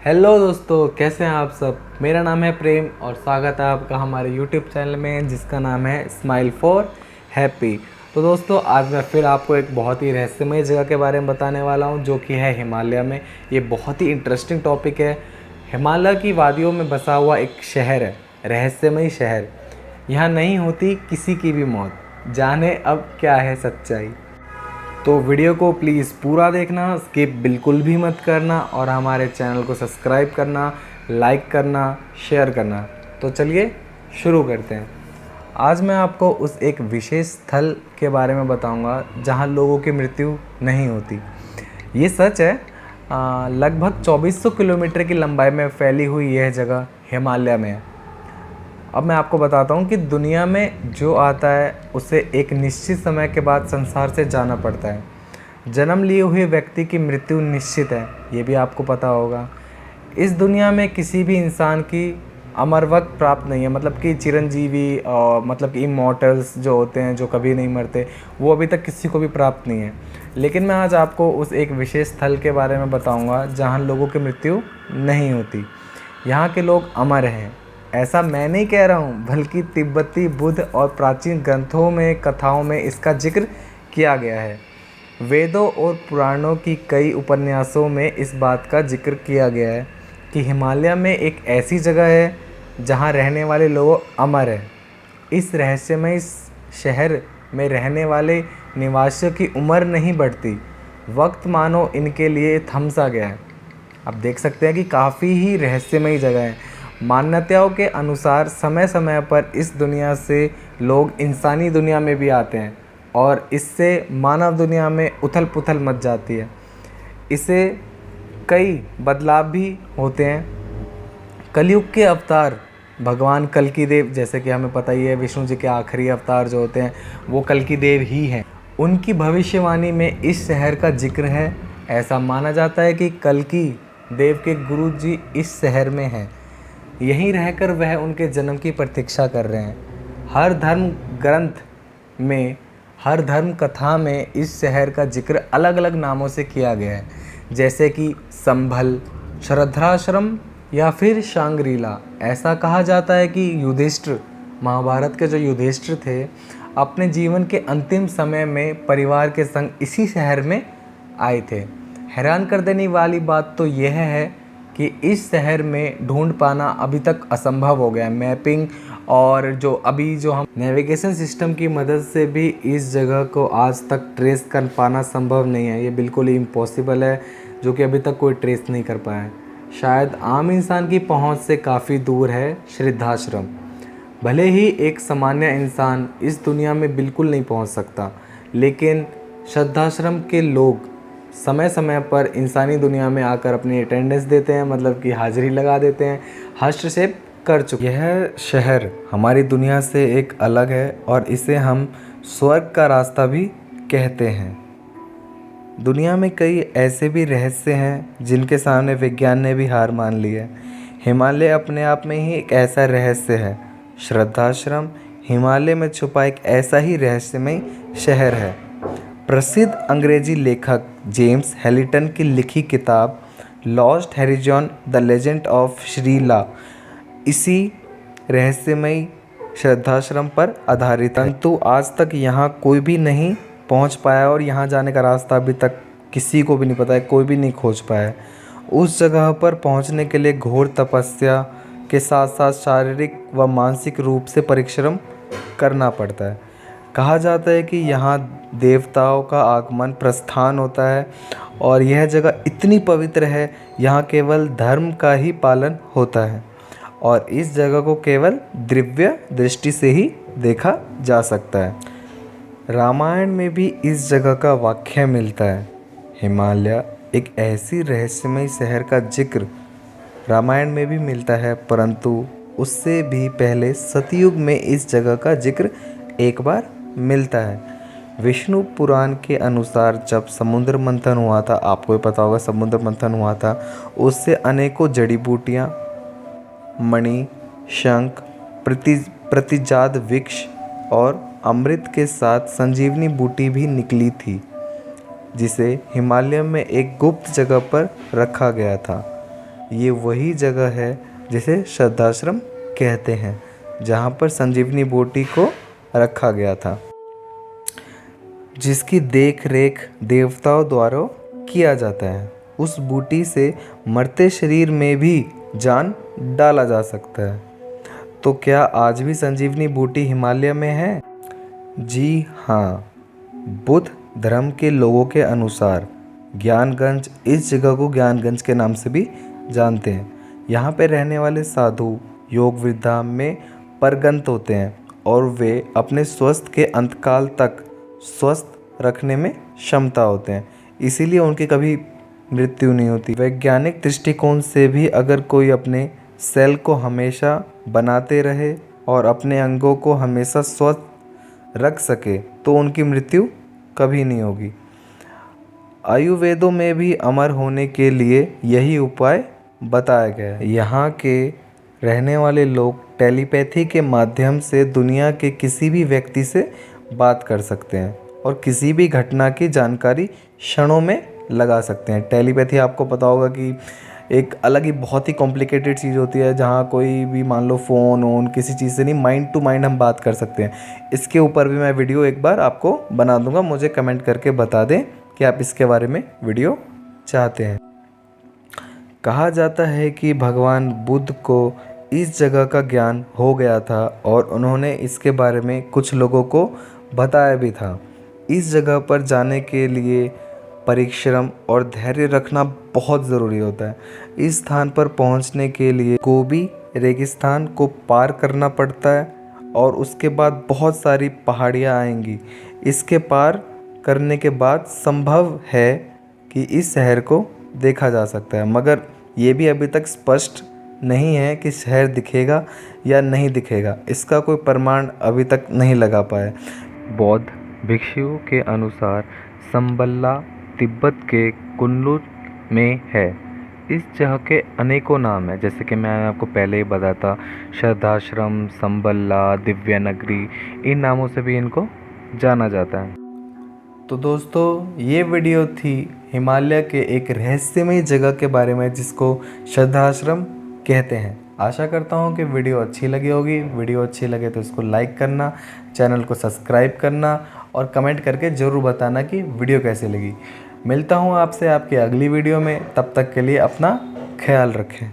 Hello दोस्तों, कैसे हैं आप सब। मेरा नाम है प्रेम और स्वागत है आपका हमारे यूट्यूब चैनल में जिसका नाम है स्माइल फॉर हैप्पी। तो दोस्तों, आज मैं फिर आपको एक बहुत ही रहस्यमय जगह के बारे में बताने वाला हूं जो कि है हिमालय में। ये बहुत ही इंटरेस्टिंग टॉपिक है। हिमालय की वादियों में बसा हुआ एक शहर है, रहस्यमय शहर। यहाँ नहीं होती किसी की भी मौत। जाने अब क्या है सच्चाई। तो वीडियो को प्लीज़ पूरा देखना, स्किप बिल्कुल भी मत करना और हमारे चैनल को सब्सक्राइब करना, लाइक करना, शेयर करना। तो चलिए शुरू करते हैं। आज मैं आपको उस एक विशेष स्थल के बारे में बताऊंगा जहां लोगों की मृत्यु नहीं होती। ये सच है। लगभग 2400 किलोमीटर की लंबाई में फैली हुई यह जगह हिमालय में है। अब मैं आपको बताता हूँ कि दुनिया में जो आता है उसे एक निश्चित समय के बाद संसार से जाना पड़ता है। जन्म लिए हुए व्यक्ति की मृत्यु निश्चित है, ये भी आपको पता होगा। इस दुनिया में किसी भी इंसान की अमर वक्त प्राप्त नहीं है, मतलब कि चिरंजीवी और मतलब कि इमॉर्टल्स जो होते हैं, जो कभी नहीं मरते, वो अभी तक किसी को भी प्राप्त नहीं है। लेकिन मैं आज आपको उस एक विशेष स्थल के बारे में बताऊंगा जहां लोगों की मृत्यु नहीं होती। यहाँ के लोग अमर हैं। ऐसा मैं नहीं कह रहा हूँ, बल्कि तिब्बती बुद्ध और प्राचीन ग्रंथों में, कथाओं में इसका जिक्र किया गया है। वेदों और पुराणों की कई उपन्यासों में इस बात का जिक्र किया गया है कि हिमालय में एक ऐसी जगह है जहाँ रहने वाले लोग अमर हैं। इस रहस्यमय शहर में रहने वाले निवासियों की उम्र नहीं बढ़ती। वक्त मानो इनके लिए थम सा गया है। आप देख सकते हैं कि काफ़ी ही रहस्यमय जगह है। मान्यताओं के अनुसार समय समय पर इस दुनिया से लोग इंसानी दुनिया में भी आते हैं और इससे मानव दुनिया में उथल पुथल मच जाती है। इसे कई बदलाव भी होते हैं। कलयुग के अवतार भगवान कल्कि देव, जैसे कि हमें पता ही है, विष्णु जी के आखिरी अवतार जो होते हैं वो कल्कि देव ही हैं। उनकी भविष्यवाणी में इस शहर का जिक्र है। ऐसा माना जाता है कि कल्कि देव के गुरु जी इस शहर में हैं। यहीं रहकर वह उनके जन्म की प्रतीक्षा कर रहे हैं। हर धर्म ग्रंथ में, हर धर्म कथा में इस शहर का जिक्र अलग अलग नामों से किया गया है, जैसे कि संभल, श्रद्धाश्रम या फिर शांग्रीला। ऐसा कहा जाता है कि युधिष्ठिर, महाभारत के जो युधिष्ठिर थे, अपने जीवन के अंतिम समय में परिवार के संग इसी शहर में आए थे। हैरान कर देने वाली बात तो यह है कि इस शहर में ढूंढ पाना अभी तक असंभव हो गया है। मैपिंग और जो हम नेविगेशन सिस्टम की मदद से भी इस जगह को आज तक ट्रेस कर पाना संभव नहीं है। ये बिल्कुल ही इम्पॉसिबल है, जो कि अभी तक कोई ट्रेस नहीं कर पाया है। शायद आम इंसान की पहुंच से काफ़ी दूर है श्रद्धाश्रम। भले ही एक सामान्य इंसान इस दुनिया में बिल्कुल नहीं पहुंच सकता, लेकिन श्रद्धाश्रम के लोग समय समय पर इंसानी दुनिया में आकर अपनी अटेंडेंस देते हैं, मतलब कि हाजिरी लगा देते हैं, हस्तक्षेप कर चुके। यह शहर हमारी दुनिया से एक अलग है और इसे हम स्वर्ग का रास्ता भी कहते हैं। दुनिया में कई ऐसे भी रहस्य हैं जिनके सामने विज्ञान ने भी हार मान ली है। हिमालय अपने आप में ही एक ऐसा रहस्य है। श्रद्धाश्रम हिमालय में छुपा एक ऐसा ही रहस्यमय शहर है। प्रसिद्ध अंग्रेजी लेखक जेम्स हैलिटन की लिखी किताब lost horizon the legend of श्रीला इसी रहस्यमय श्रद्धाश्रम पर आधारित है। परंतु आज तक यहाँ कोई भी नहीं पहुँच पाया और यहाँ जाने का रास्ता अभी तक किसी को भी नहीं पता है, कोई भी नहीं खोज पाया है। उस जगह पर पहुँचने के लिए घोर तपस्या के साथ साथ शारीरिक व मानसिक रूप से परिश्रम करना पड़ता है। कहा जाता है कि यहाँ देवताओं का आगमन प्रस्थान होता है और यह जगह इतनी पवित्र है, यहाँ केवल धर्म का ही पालन होता है और इस जगह को केवल दिव्य दृष्टि से ही देखा जा सकता है। रामायण में भी इस जगह का वाक्य मिलता है। हिमालय एक ऐसी रहस्यमय शहर का जिक्र रामायण में भी मिलता है, परंतु उससे भी पहले सतयुग में इस जगह का जिक्र एक बार मिलता है। विष्णु पुराण के अनुसार जब समुद्र मंथन हुआ था, आपको भी पता होगा समुद्र मंथन हुआ था, उससे अनेकों जड़ी बूटियाँ, मणि, शंख, प्रतिजाद वृक्ष और अमृत के साथ संजीवनी बूटी भी निकली थी, जिसे हिमालय में एक गुप्त जगह पर रखा गया था। ये वही जगह है जिसे श्रद्धाश्रम कहते हैं, जहाँ पर संजीवनी बूटी को रखा गया था, जिसकी देख रेख देवताओं द्वारा किया जाता है। उस बूटी से मरते शरीर में भी जान डाला जा सकता है। तो क्या आज भी संजीवनी बूटी हिमालय में है? जी हाँ। बुद्ध धर्म के लोगों के अनुसार ज्ञानगंज, इस जगह को ज्ञानगंज के नाम से भी जानते हैं। यहाँ पे रहने वाले साधु योग वृद्धा में परगंत होते हैं और वे अपने स्वस्थ के अंतकाल तक स्वस्थ रखने में क्षमता होते हैं, इसीलिए उनकी कभी मृत्यु नहीं होती। वैज्ञानिक दृष्टिकोण से भी अगर कोई अपने सेल को हमेशा बनाते रहे और अपने अंगों को हमेशा स्वस्थ रख सके तो उनकी मृत्यु कभी नहीं होगी। आयुर्वेदों में भी अमर होने के लिए यही उपाय बताया गया है। यहाँ के रहने वाले लोग टेलीपैथी के माध्यम से दुनिया के किसी भी व्यक्ति से बात कर सकते हैं और किसी भी घटना की जानकारी क्षणों में लगा सकते हैं। टेलीपैथी आपको पता होगा कि एक अलग ही बहुत ही कॉम्प्लिकेटेड चीज़ होती है, जहाँ कोई भी मान लो फ़ोन किसी चीज़ से नहीं, माइंड टू माइंड हम बात कर सकते हैं। इसके ऊपर भी मैं वीडियो एक बार आपको बना दूंगा, मुझे कमेंट करके बता दें कि आप इसके बारे में वीडियो चाहते हैं। कहा जाता है कि भगवान बुद्ध को इस जगह का ज्ञान हो गया था और उन्होंने इसके बारे में कुछ लोगों को बताया भी था। इस जगह पर जाने के लिए परिश्रम और धैर्य रखना बहुत ज़रूरी होता है। इस स्थान पर पहुंचने के लिए गोबी रेगिस्तान को पार करना पड़ता है और उसके बाद बहुत सारी पहाड़ियाँ आएंगी। इसके पार करने के बाद संभव है कि इस शहर को देखा जा सकता है, मगर ये भी अभी तक स्पष्ट नहीं है कि शहर दिखेगा या नहीं दिखेगा। इसका कोई प्रमाण अभी तक नहीं लगा पाया। बौद्ध भिक्षुओं के अनुसार संबल्ला तिब्बत के कुनलुन में है। इस जगह के अनेकों नाम हैं, जैसे कि मैं आपको पहले ही बताता, श्रद्धाश्रम, संबल्ला, दिव्यनगरी, इन नामों से भी इनको जाना जाता है। तो दोस्तों, ये वीडियो थी हिमालय के एक रहस्यमय जगह के बारे में जिसको श्रद्धाश्रम कहते हैं। आशा करता हूँ कि वीडियो अच्छी लगी होगी। वीडियो अच्छी लगे तो इसको लाइक करना, चैनल को सब्सक्राइब करना और कमेंट करके ज़रूर बताना कि वीडियो कैसी लगी। मिलता हूँ आपसे आपकी अगली वीडियो में, तब तक के लिए अपना ख्याल रखें।